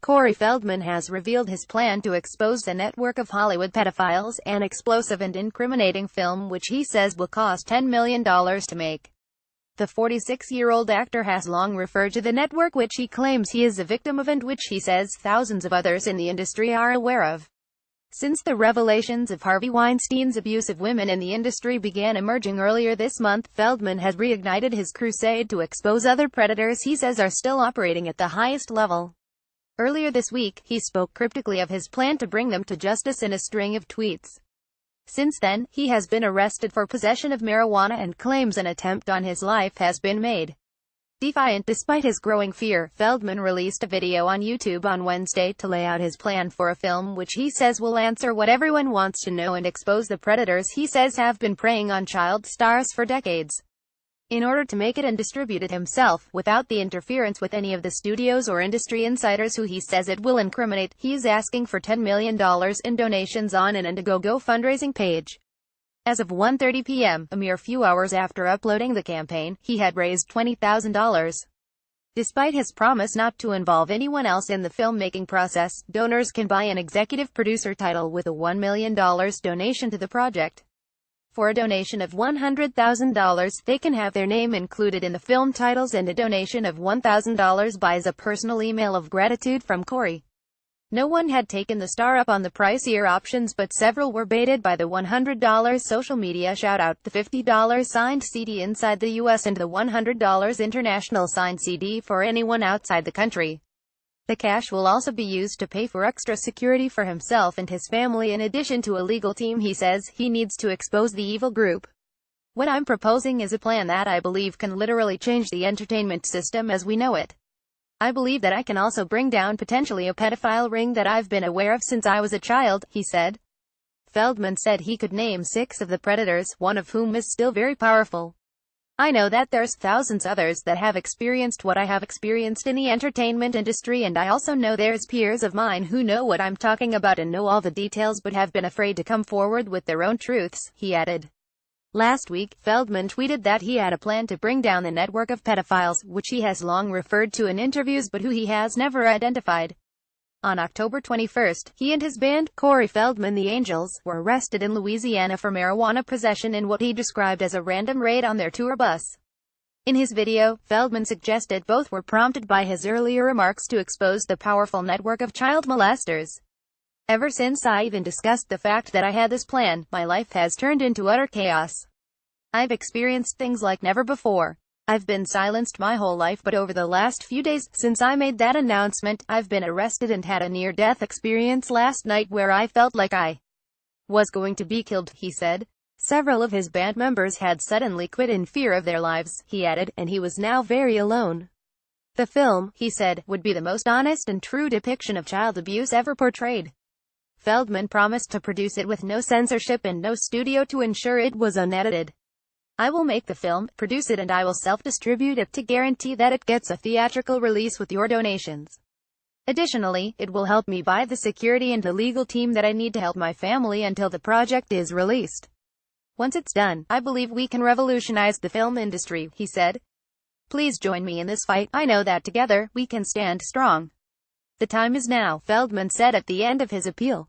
Corey Feldman has revealed his plan to expose the network of Hollywood pedophiles, an explosive and incriminating film which he says will cost $10 million to make. The 46-year-old actor has long referred to the network which he claims he is a victim of and which he says thousands of others in the industry are aware of. Since the revelations of Harvey Weinstein's abuse of women in the industry began emerging earlier this month, Feldman has reignited his crusade to expose other predators he says are still operating at the highest level. Earlier this week, he spoke cryptically of his plan to bring them to justice in a string of tweets. Since then, he has been arrested for possession of marijuana and claims an attempt on his life has been made. Defiant despite his growing fear, Feldman released a video on YouTube on Wednesday to lay out his plan for a film which he says will answer what everyone wants to know and expose the predators he says have been preying on child stars for decades. In order to make it and distribute it himself, without the interference with any of the studios or industry insiders who he says it will incriminate, he is asking for $10 million in donations on an Indiegogo fundraising page. As of 1:30 p.m., a mere few hours after uploading the campaign, he had raised $20,000. Despite his promise not to involve anyone else in the filmmaking process, donors can buy an executive producer title with a $1 million donation to the project. For a donation of $100,000, they can have their name included in the film titles, and a donation of $1,000 buys a personal email of gratitude from Corey. No one had taken the star up on the pricier options, but several were baited by the $100 social media shout-out, the $50 signed CD inside the US, and the $100 international signed CD for anyone outside the country. The cash will also be used to pay for extra security for himself and his family in addition to a legal team he says he needs to expose the evil group. What I'm proposing is a plan that I believe can literally change the entertainment system as we know it. I believe that I can also bring down potentially a pedophile ring that I've been aware of since I was a child, he said. Feldman said he could name 6 of the predators, one of whom is still very powerful. I know that there's thousands others that have experienced what I have experienced in the entertainment industry, and I also know there's peers of mine who know what I'm talking about and know all the details but have been afraid to come forward with their own truths, he added. Last week, Feldman tweeted that he had a plan to bring down the network of pedophiles, which he has long referred to in interviews but who he has never identified. On October 21, he and his band, Corey Feldman the Angels, were arrested in Louisiana for marijuana possession in what he described as a random raid on their tour bus. In his video, Feldman suggested both were prompted by his earlier remarks to expose the powerful network of child molesters. Ever since I even discussed the fact that I had this plan, my life has turned into utter chaos. I've experienced things like never before. I've been silenced my whole life, but over the last few days, since I made that announcement, I've been arrested and had a near-death experience last night where I felt like I was going to be killed, he said. Several of his band members had suddenly quit in fear of their lives, he added, and he was now very alone. The film, he said, would be the most honest and true depiction of child abuse ever portrayed. Feldman promised to produce it with no censorship and no studio to ensure it was unedited. I will make the film, produce it, and I will self-distribute it to guarantee that it gets a theatrical release with your donations. Additionally, it will help me buy the security and the legal team that I need to help my family until the project is released. Once it's done, I believe we can revolutionize the film industry, he said. Please join me in this fight. I know that together, we can stand strong. The time is now, Feldman said at the end of his appeal.